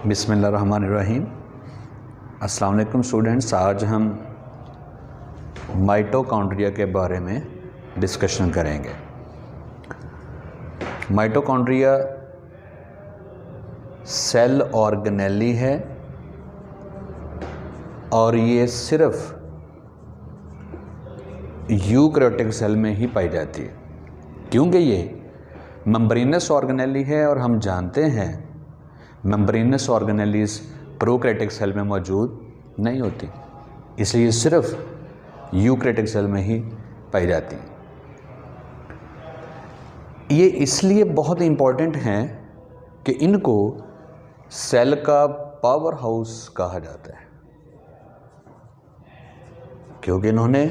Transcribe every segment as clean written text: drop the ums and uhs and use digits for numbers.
बिस्मिल्लाहिर्रहमानिर्रहीम। अस्सलाम वालेकुम स्टूडेंट्स। आज हम माइटोकॉन्ड्रिया के बारे में डिस्कशन करेंगे। माइटोकॉन्ड्रिया सेल ऑर्गेनेली है और ये सिर्फ यूकैरियोटिक सेल में ही पाई जाती है, क्योंकि ये मेम्ब्रेनस ऑर्गेनेली है और हम जानते हैं मेम्ब्रेनस ऑर्गेनेलीज प्रोकैरियोटिक सेल में मौजूद नहीं होती, इसलिए सिर्फ यूकैरियोटिक सेल में ही पाई जाती है। ये इसलिए बहुत इम्पॉर्टेंट हैं कि इनको सेल का पावर हाउस कहा जाता है, क्योंकि इन्होंने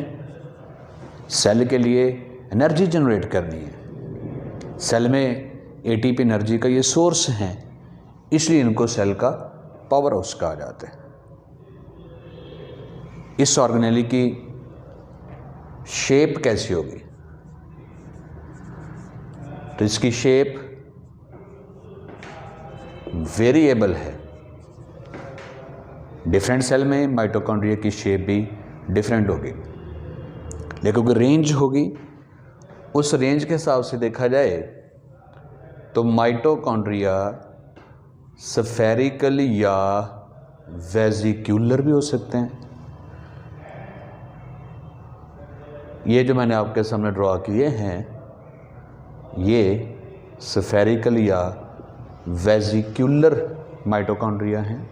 सेल के लिए एनर्जी जनरेट करनी है। सेल में एटीपी एनर्जी का ये सोर्स है, इसलिए इनको सेल का पावर हाउस कहा जाता है। इस ऑर्गेनेली की शेप कैसी होगी? तो इसकी शेप वेरिएबल है। डिफरेंट सेल में माइटोकॉन्ड्रिया की शेप भी डिफरेंट होगी, लेकिन रेंज होगी। उस रेंज के हिसाब से देखा जाए तो माइटोकॉन्ड्रिया स्फेरिकल या वेसिक्यूलर भी हो सकते हैं। ये जो मैंने आपके सामने ड्रॉ किए हैं, ये स्फेरिकल या वेसिक्यूलर माइटोकॉन्ड्रिया हैं।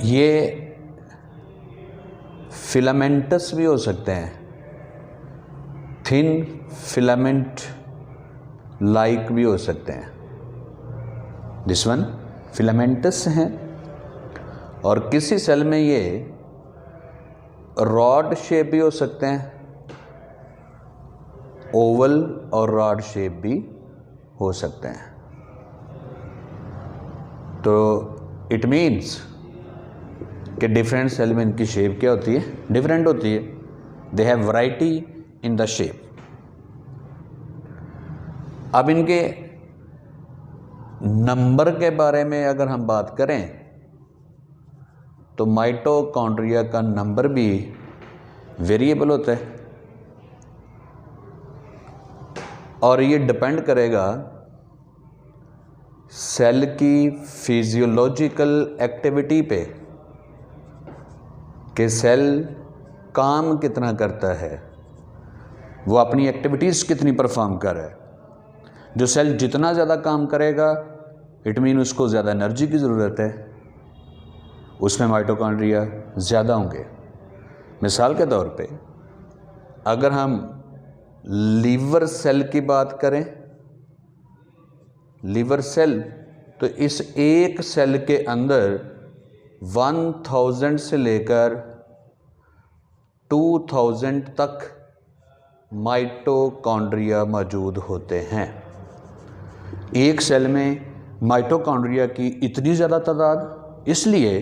ये फिलामेंटस भी हो सकते हैं, थिन फिलामेंट लाइक भी हो सकते हैं। दिस वन फिलामेंटस हैं। और किसी सेल में ये रॉड शेप भी हो सकते हैं, ओवल और रॉड शेप भी हो सकते हैं। तो इट मीन्स कि डिफरेंट सेल में इनकी शेप क्या होती है? डिफरेंट होती है। They have variety in the shape. अब इनके नंबर के बारे में अगर हम बात करें तो माइटोकॉन्ड्रिया का नंबर भी वेरिएबल होता है और ये डिपेंड करेगा सेल की फिजियोलॉजिकल एक्टिविटी पे कि सेल काम कितना करता है, वो अपनी एक्टिविटीज़ कितनी परफॉर्म कर रहा है। जो सेल जितना ज़्यादा काम करेगा, इट मीन उसको ज़्यादा एनर्जी की ज़रूरत है, उसमें माइटोकॉन्ड्रिया ज़्यादा होंगे। मिसाल के तौर पे अगर हम लीवर सेल की बात करें, लीवर सेल, तो इस एक सेल के अंदर 1000 से लेकर 2000 तक माइटोकॉन्ड्रिया मौजूद होते हैं। एक सेल में माइटोकॉन्ड्रिया की इतनी ज़्यादा तादाद इसलिए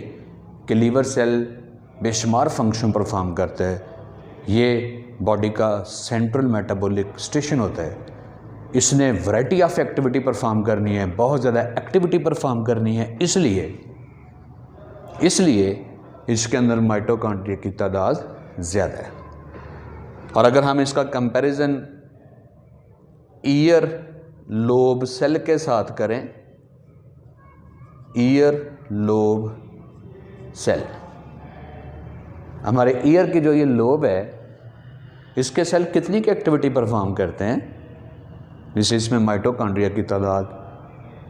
कि लीवर सेल बेशुमार फंक्शन परफॉर्म करता है। ये बॉडी का सेंट्रल मेटाबॉलिक स्टेशन होता है। इसने वैरायटी ऑफ एक्टिविटी परफॉर्म करनी है, बहुत ज़्यादा एक्टिविटी परफॉर्म करनी है, इसलिए इसके अंदर माइटोकॉन्ड्रिया की तादाद ज़्यादा है। और अगर हम इसका कंपैरिजन ईयर लोब सेल के साथ करें, ईयर लोब सेल, हमारे ईयर की जो ये लोब है, इसके सेल कितनी की एक्टिविटी परफॉर्म करते हैं? जिससे इसमें माइटोकॉन्ड्रिया की तादाद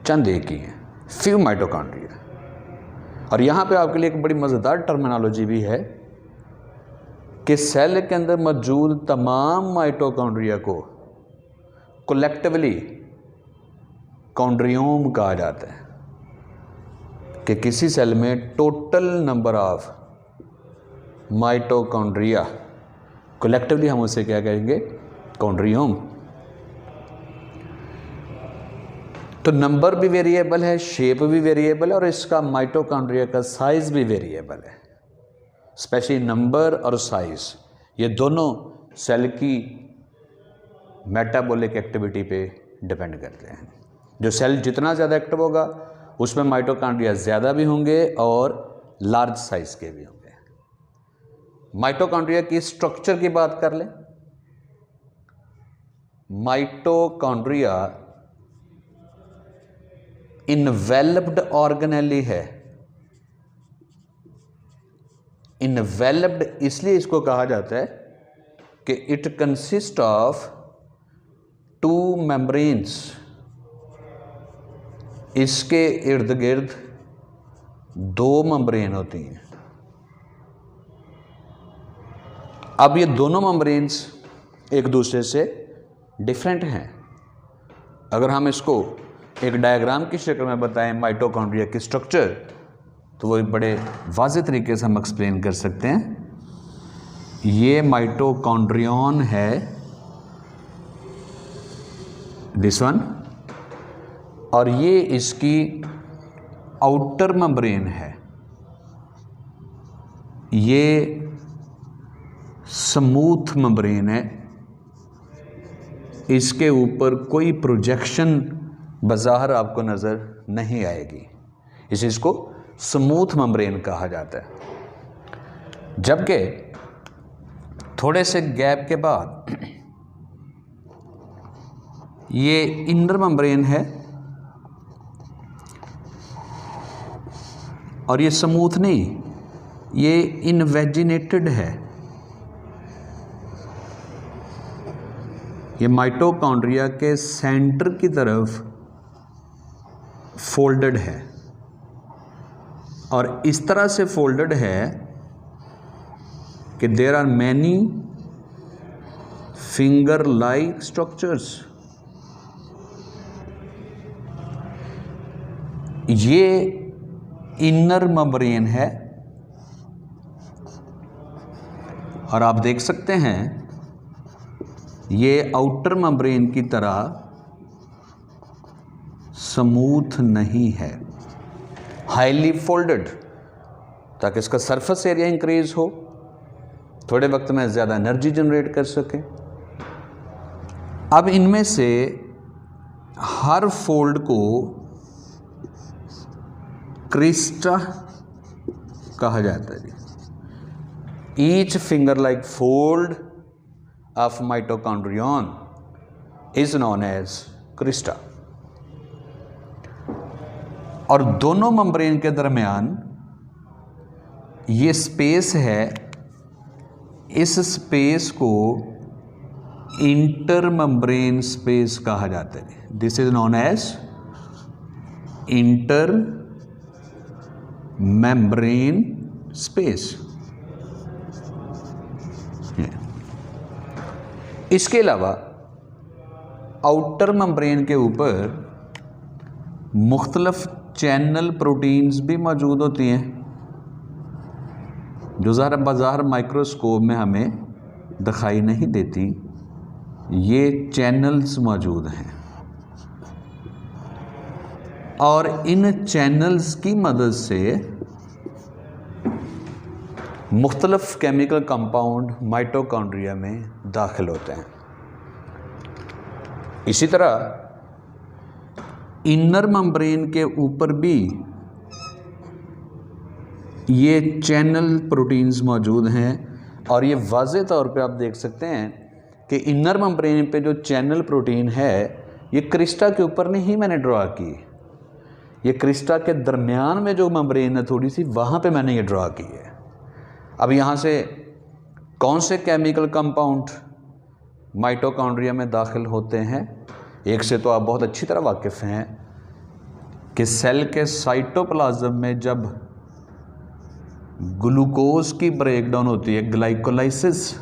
चंद एक ही है, फ्यू माइटोकॉन्ड्रिया। और यहाँ पे आपके लिए एक बड़ी मज़ेदार टर्मिनोलॉजी भी है कि सेल के अंदर मौजूद तमाम माइटोकॉन्ड्रिया को कलेक्टिवली कॉन्ड्रियोम कहा जाता है। कि किसी सेल में total number of mitochondria, collectively हम उसे क्या कहेंगे? कॉन्ड्रियोम। तो नंबर भी वेरिएबल है, शेप भी वेरिएबल है, और इसका माइटोकॉन्ड्रिया का साइज भी वेरिएबल है। स्पेशली नंबर और साइज, ये दोनों सेल की मेटाबॉलिक एक्टिविटी पे डिपेंड करते हैं। जो सेल जितना ज़्यादा एक्टिव होगा, उसमें माइटोकॉन्ड्रिया ज़्यादा भी होंगे और लार्ज साइज के भी होंगे। माइटोकॉन्ड्रिया की स्ट्रक्चर की बात कर लें। माइटोकॉन्ड्रिया इनवेलप्ड ऑर्गेनेली है। इनवेलप्ड इसलिए इसको कहा जाता है कि इट कंसिस्ट ऑफ 2 मेम्ब्रेन्स। इसके इर्द गिर्द 2 मेम्ब्रेन होती हैं। अब ये दोनों मेम्ब्रेन्स एक दूसरे से डिफरेंट हैं। अगर हम इसको एक डायग्राम की शक्ल में बताएं माइटोकॉन्ड्रिया की स्ट्रक्चर, तो वो एक बड़े वाज़ेह तरीके से हम एक्सप्लेन कर सकते हैं। ये माइटोकॉन्ड्रियन है, दिस वन, और ये इसकी आउटर मेम्ब्रेन है। ये स्मूथ मेम्ब्रेन है, इसके ऊपर कोई प्रोजेक्शन बज़ाहिर आपको नज़र नहीं आएगी, इसको स्मूथ मेम्ब्रेन कहा जाता है। जबकि थोड़े से गैप के बाद ये इनर मेम्ब्रेन है और ये स्मूथ नहीं, ये इनवेजिनेटेड है। ये माइटोकॉन्ड्रिया के सेंटर की तरफ फोल्डेड है और इस तरह से फोल्डेड है कि there are many finger like structures. ये इनर मेम्ब्रेन है और आप देख सकते हैं ये आउटर मेम्ब्रेन की तरह स्मूथ नहीं है, हाईली फोल्डेड, ताकि इसका सरफेस एरिया इंक्रीज हो, थोड़े वक्त में ज़्यादा एनर्जी जनरेट कर सके। अब इनमें से हर फोल्ड को क्रिस्टा कहा जाता है। Each finger like fold of mitochondrion is known as crista. और दोनों मेम्ब्रेन के दरमियान ये स्पेस है, इस स्पेस को इंटर मेम्ब्रेन स्पेस कहा जाता है। This is known as inter membrane space. इसके अलावा आउटर मेम्ब्रेन के ऊपर मुख्तलफ चैनल प्रोटीन्स भी मौजूद होती हैं जो ज़ाहिर माइक्रोस्कोप में हमें दिखाई नहीं देती। ये चैनल्स मौजूद हैं और इन चैनल्स की मदद से मुख्तलफ केमिकल कंपाउंड माइटोकॉन्ड्रिया में दाखिल होते हैं। इसी तरह इनर मेम्ब्रेन के ऊपर भी ये चैनल प्रोटीन्स मौजूद हैं और ये वाज़ेह तौर पे आप देख सकते हैं कि इनर मेम्ब्रेन पे जो चैनल प्रोटीन है ये क्रिस्टा के ऊपर नहीं मैंने ड्रा की, ये क्रिस्टा के दरमियान में जो मेम्ब्रेन है थोड़ी सी, वहाँ पे मैंने ये ड्रा की है। अब यहाँ से कौन से केमिकल कंपाउंड माइटोकॉन्ड्रिया में दाखिल होते हैं, एक से तो आप बहुत अच्छी तरह वाकिफ़ हैं कि सेल के साइटोप्लाज्म में जब ग्लूकोज की ब्रेकडाउन होती है, ग्लाइकोलाइसिस,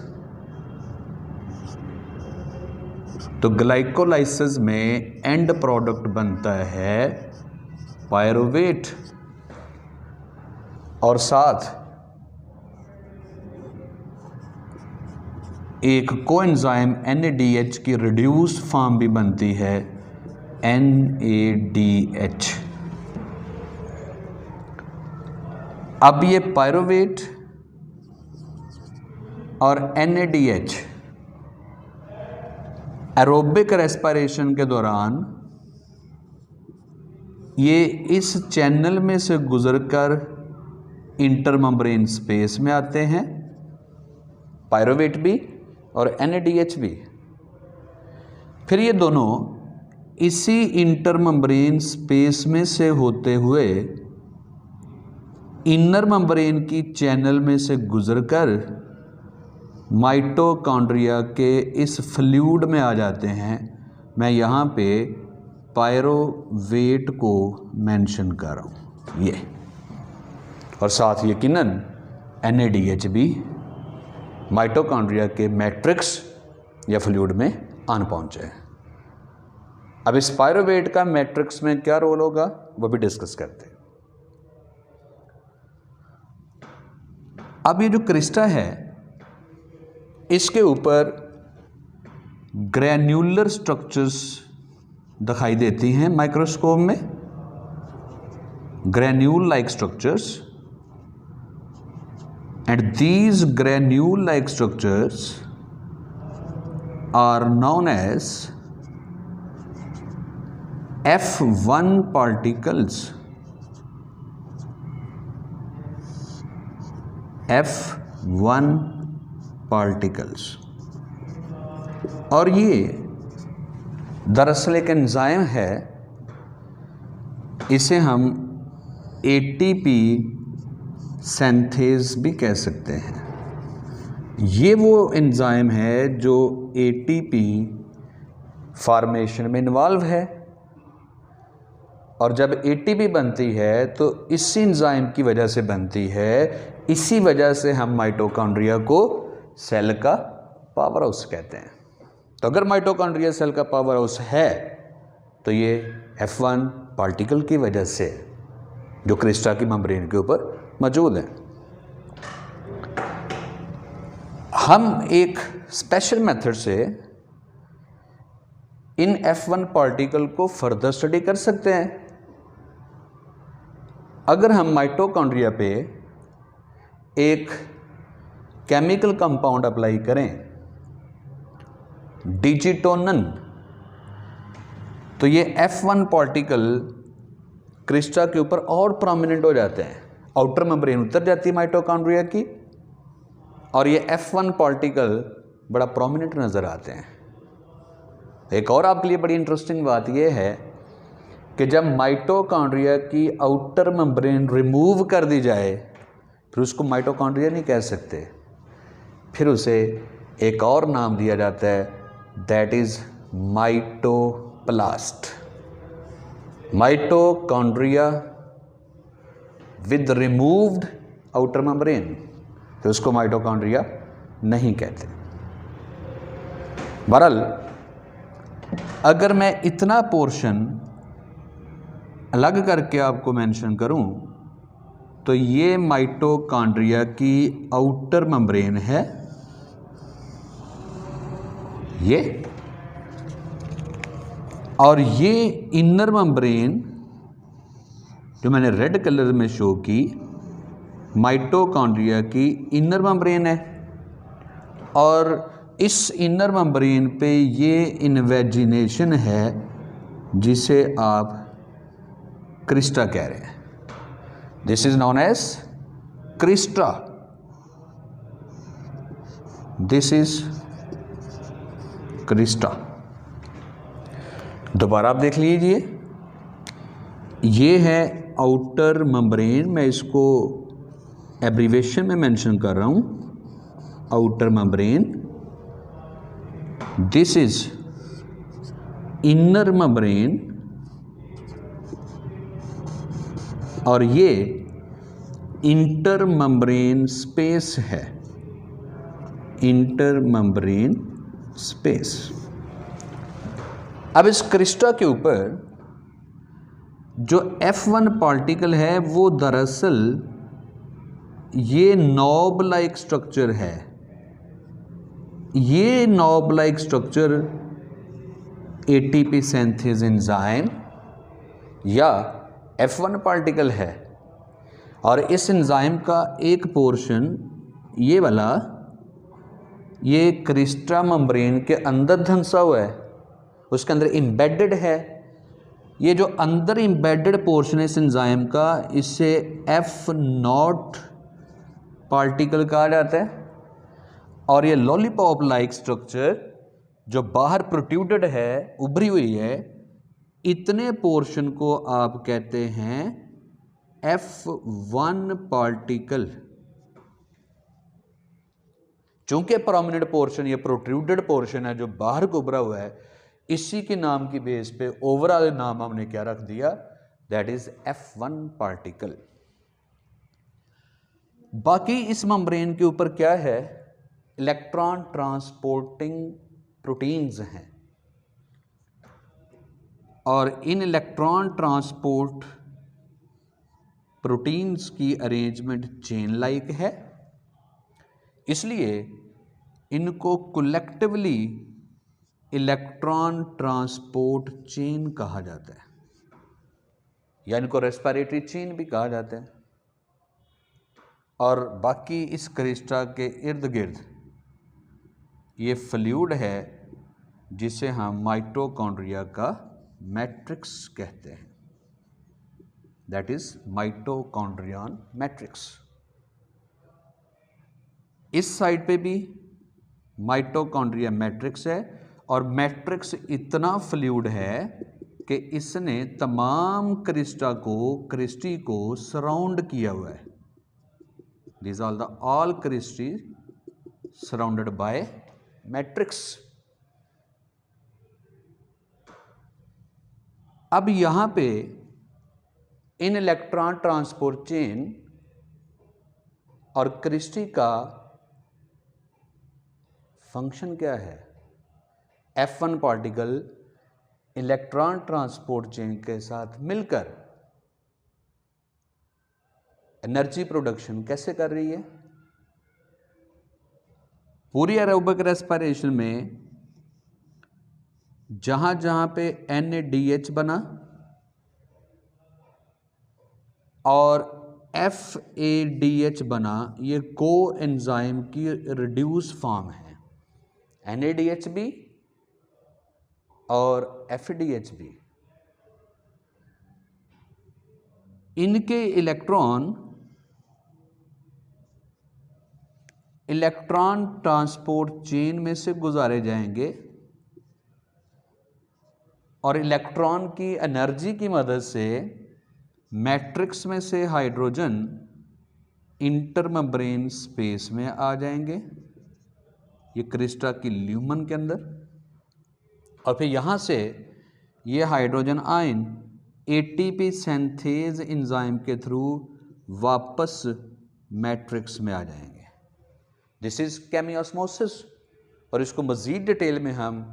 तो ग्लाइकोलाइसिस में एंड प्रोडक्ट बनता है पायरुवेट और साथ एक कोएंजाइम NADH की रिड्यूस्ड फॉर्म भी बनती है NADH। अब ये पायरुवेट और NADH एरोबिक रेस्पिरेशन के दौरान ये इस चैनल में से गुजरकर इंटरमेम्ब्रेन स्पेस में आते हैं, पायरोवेट भी और NADH भी। फिर ये दोनों इसी इंटरमेम्ब्रेन स्पेस में से होते हुए इनर मेम्ब्रेन की चैनल में से गुजरकर माइटोकॉन्ड्रिया के इस फ्लूइड में आ जाते हैं। मैं यहाँ पे पायरोवेट को मेंशन कर रहा हूँ ये, और साथ यकीनन NADH भी माइटोकॉन्ड्रिया के मैट्रिक्स या फ्लूइड में आन पहुँचे हैं। अब इस पायरोवेट का मैट्रिक्स में क्या रोल होगा वो भी डिस्कस करते हैं। अब ये जो क्रिस्टा है इसके ऊपर ग्रैन्युलर स्ट्रक्चर्स दिखाई देती हैं माइक्रोस्कोप में, granule like structures, and these granule like structures are known as F1 particles, F1 particles। और ये दरअसल एक एंजाइम है, इसे हम ATP सिंथेज भी कह सकते हैं। ये वो एंजाइम है जो ATP फॉर्मेशन में इन्वॉल्व है, और जब ATP बनती है तो इसी एंजाइम की वजह से बनती है। इसी वजह से हम माइटोकॉन्ड्रिया को सेल का पावर हाउस कहते हैं। तो अगर माइटोकॉन्ड्रिया सेल का पावर हाउस है तो ये F1 पार्टिकल की वजह से जो क्रिस्टा की मेम्ब्रेन के ऊपर मौजूद है। हम एक स्पेशल मेथड से इन F1 पार्टिकल को फर्दर स्टडी कर सकते हैं। अगर हम माइटोकॉन्ड्रिया पे एक केमिकल कंपाउंड अप्लाई करें, डिजिटोनन, तो ये F1 पार्टिकल क्रिस्टा के ऊपर और प्रोमिनेंट हो जाते हैं। आउटर मेम्ब्रेन उतर जाती है माइटोकॉन्ड्रिया की, और ये F1 पार्टिकल बड़ा प्रोमिनेंट नज़र आते हैं। एक और आपके लिए बड़ी इंटरेस्टिंग बात यह है कि जब माइटोकॉन्ड्रिया की आउटर मेम्ब्रेन रिमूव कर दी जाए फिर उसको माइटोकॉन्ड्रिया नहीं कह सकते, फिर उसे एक और नाम दिया जाता है, that is mitoplast. Mitochondria with removed outer membrane, तो उसको माइटोकॉन्ड्रिया नहीं कहते। बहरहाल अगर मैं इतना पोर्शन अलग करके आपको मेंशन करूं तो ये माइटोकॉन्ड्रिया की आउटर मेम्ब्रेन है, ये, और ये इनर मेम्ब्रेन जो मैंने रेड कलर में शो की माइटोकॉन्ड्रिया की इनर मेम्ब्रेन है। और इस इनर मेम्ब्रेन पे ये इन्वेजिनेशन है जिसे आप क्रिस्टा कह रहे हैं। This is known as crista, this is crista. दोबारा आप देख लीजिए, ये है आउटर मेम्ब्रेन, मैं इसको एब्रीवेशन में मेंशन कर रहा हूं, outer membrane. This is inner membrane, और ये इंटर मेम्ब्रेन स्पेस है, इंटर मेम्ब्रेन स्पेस। अब इस क्रिस्टा के ऊपर जो F1 पार्टिकल है वो दरअसल ये नॉब लाइक स्ट्रक्चर है। ये knob like structure ATP synthase enzyme या F1 पार्टिकल है, और इस एंजाइम का एक पोर्शन ये वाला ये क्रिस्टा मेम्ब्रेन के अंदर धंसा हुआ है, उसके अंदर एम्बेडेड है, ये जो अंदर एम्बेडेड पोर्शन है इस एंजाइम का, इससे F0 पार्टिकल कहा जाता है। और ये लॉलीपॉप लाइक स्ट्रक्चर जो बाहर प्रोट्रूडेड है, उभरी हुई है, इतने पोर्शन को आप कहते हैं F1 पार्टिकल। चूंकि प्रोमिनेंट पोर्शन ये प्रोट्रूडेड पोर्शन है जो बाहर को उभरा हुआ है, इसी के नाम की बेस पे ओवरऑल नाम हमने क्या रख दिया, दैट इज F1 पार्टिकल। बाकी इस मेम्ब्रेन के ऊपर क्या है, इलेक्ट्रॉन ट्रांसपोर्टिंग प्रोटीन्स हैं, और इन इलेक्ट्रॉन ट्रांसपोर्ट प्रोटीन्स की अरेंजमेंट चेन लाइक है, इसलिए इनको कलेक्टिवली इलेक्ट्रॉन ट्रांसपोर्ट चेन कहा जाता है, या इनको रेस्पिरेटरी चेन भी कहा जाता है। और बाकी इस क्रिस्टा के इर्द गिर्द ये फ्लूइड है जिसे हम माइटोकॉन्ड्रिया का मैट्रिक्स कहते हैं, दैट इज माइटोकॉन्ड्रियन मैट्रिक्स। इस साइड पे भी माइटोकॉन्ड्रिया मैट्रिक्स है, और मैट्रिक्स इतना फ्लूइड है कि इसने तमाम क्रिस्टी को सराउंड किया हुआ है। These are all crystal surrounded by matrix। अब यहां पे इन इलेक्ट्रॉन ट्रांसपोर्ट चेन और क्रिस्टी का फंक्शन क्या है। F1 particle electron transport chain के साथ मिलकर एनर्जी प्रोडक्शन कैसे कर रही है। पूरी एरोबिक रेस्पिरेशन में जहां जहां पे NADH बना और FADH बना, ये को एंजाइम की रिड्यूस फॉर्म है, NADH भी और FADH भी। इनके इलेक्ट्रॉन ट्रांसपोर्ट चेन में से गुजारे जाएंगे, और इलेक्ट्रॉन की एनर्जी की मदद से मैट्रिक्स में से हाइड्रोजन इंटरमेम्ब्रेन स्पेस में आ जाएंगे, ये क्रिस्टा की ल्यूमन के अंदर, और फिर यहाँ से ये hydrogen ion ATP synthase enzyme के थ्रू वापस मैट्रिक्स में आ जाएंगे। दिस इज केमियोस्मोसिस, और इसको मज़ीद डिटेल में हम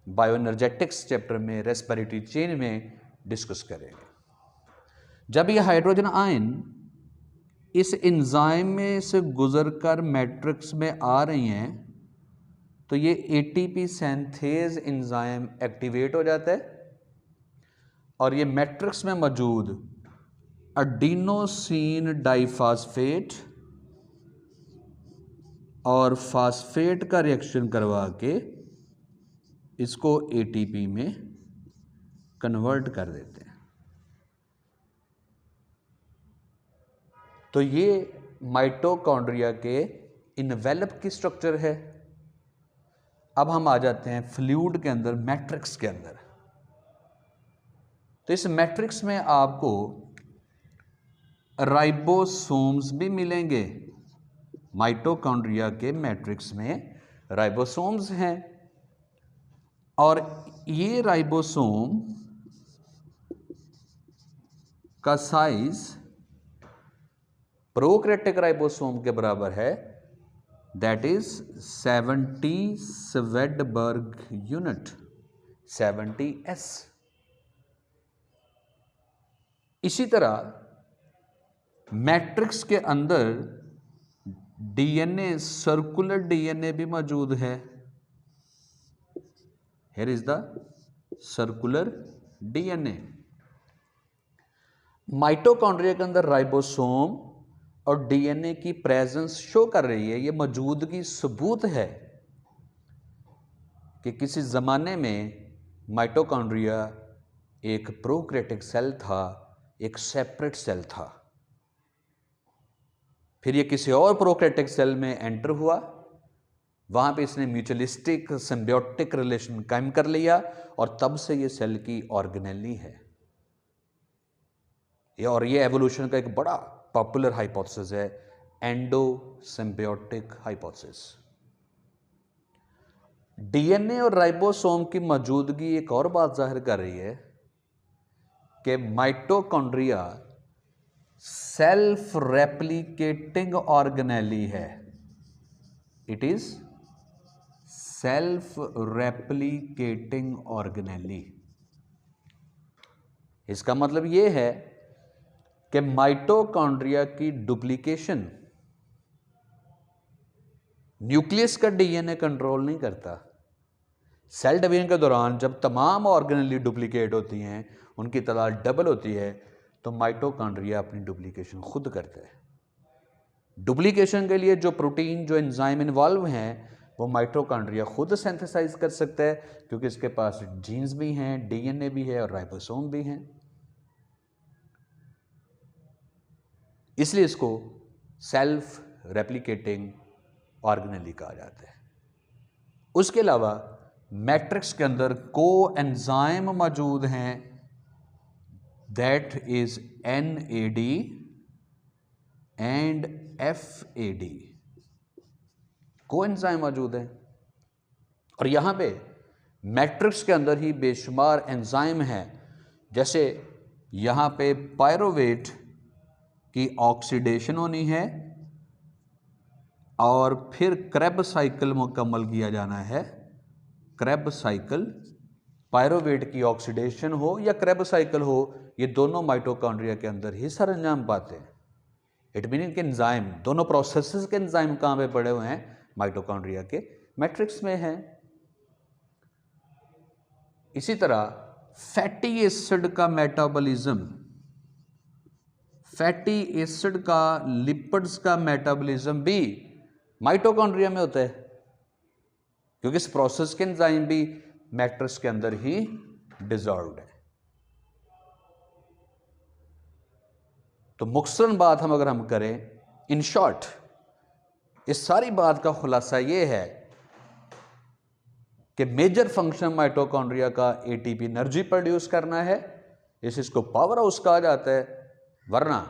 बायोएनर्जेटिक्स चैप्टर में रेस्पिरेटरी चेन में डिस्कस करेंगे। जब ये हाइड्रोजन आयन इस एंजाइम में से गुजरकर मैट्रिक्स में आ रही हैं, तो ये ATP सिंथेज एंजाइम एक्टिवेट हो जाता है, और ये मैट्रिक्स में मौजूद एडिनोसिन डाइफास्फेट और फास्फेट का रिएक्शन करवा के इसको ATP में कन्वर्ट कर देते हैं। तो ये माइटोकॉन्ड्रिया के इनवेलप की स्ट्रक्चर है। अब हम आ जाते हैं फ्लूइड के अंदर, मैट्रिक्स के अंदर। तो इस मैट्रिक्स में आपको राइबोसोम्स भी मिलेंगे। माइटोकॉन्ड्रिया के मैट्रिक्स में राइबोसोम्स हैं, और ये राइबोसोम का साइज प्रोकैरियोटिक राइबोसोम के बराबर है, that is 70 Svedberg unit, 70S। इसी तरह मैट्रिक्स के अंदर DNA, सर्कुलर DNA भी मौजूद है। Here is the circular DNA। Mitochondria के अंदर राइबोसोम और DNA की प्रेजेंस शो कर रही है। ये मौजूदगी सबूत है कि किसी ज़माने में माइटोकॉन्ड्रिया एक प्रोकैरियोटिक सेल था, एक सेपरेट सेल था। फिर ये किसी और प्रोकैरियोटिक सेल में एंटर हुआ, वहां पे इसने म्यूचुअलिस्टिक सिम्बियोटिक रिलेशन कायम कर लिया और तब से ये सेल की ऑर्गेनेली है। और ये एवोल्यूशन का एक बड़ा पॉपुलर हाइपोथेसिस है, एंडोसिम्बियोटिक हाइपोथेसिस। डीएनए और राइबोसोम की मौजूदगी एक और बात जाहिर कर रही है कि माइटोकॉन्ड्रिया सेल्फ रेप्लिकेटिंग ऑर्गेनेली है। It is self replicating organelle. इसका मतलब यह है कि माइटोकॉन्ड्रिया की डुप्लीकेशन न्यूक्लियस का डीएनए कंट्रोल नहीं करता। सेल डिवीजन के दौरान जब तमाम ऑर्गेनेली डुप्लीकेट होती हैं, उनकी तादाद डबल होती है, तो माइटोकॉन्ड्रिया अपनी डुप्लीकेशन खुद करता है। डुप्लीकेशन के लिए जो प्रोटीन, जो एंजाइम इन्वॉल्व हैं, वो माइटोकॉन्ड्रिया खुद सिंथेसाइज कर सकता है, क्योंकि इसके पास जीन्स भी हैं, डीएनए भी है और राइबोसोम भी हैं। इसलिए इसको सेल्फ रेप्लिकेटिंग ऑर्गेनेली कहा जाता है। उसके अलावा मैट्रिक्स के अंदर को एंजाइम मौजूद हैं, that is NAD and FAD। को एंजाइम मौजूद है और यहां पे मैट्रिक्स के अंदर ही बेशुमार एंजाइम हैं। जैसे यहां पे पायरोवेट की ऑक्सीडेशन होनी है और फिर क्रेब साइकिल मुकम्मल किया जाना है। क्रेब साइकिल, पायरोवेट की ऑक्सीडेशन हो या क्रेब साइकिल हो, ये दोनों माइटोकॉन्ड्रिया के अंदर ही सरंजाम पाते हैं। इट मीनिंग के एंजाइम, दोनों प्रोसेसेस के एंजाइम कहां पे पड़े हुए हैं? माइटोकॉन्ड्रिया के मैट्रिक्स में है। इसी तरह फैटी एसिड का मेटाबॉलिज्म, फैटी एसिड का, लिपिड्स का मेटाबॉलिज्म भी माइटोकॉन्ड्रिया में होता है, क्योंकि इस प्रोसेस के एंजाइम भी मैट्रिक्स के अंदर ही डिसॉल्व्ड है। तो मुख्तसरन बात अगर हम करें, इन शॉर्ट, इस सारी बात का खुलासा यह है कि मेजर फंक्शन माइटोकॉन्ड्रिया का एटीपी एनर्जी प्रोड्यूस करना है, इसको पावर हाउस कहा जाता है। वरना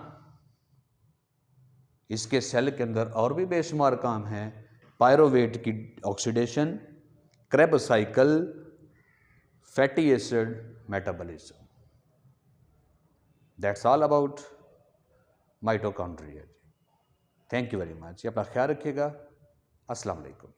इसके सेल के अंदर और भी बेशुमार काम है, पायरोवेट की oxidation, Krebs cycle, fatty acid metabolism. That's all about mitochondria. Thank you very much. अपना ख्याल रखिएगा। अस्सलाम वालेकुम।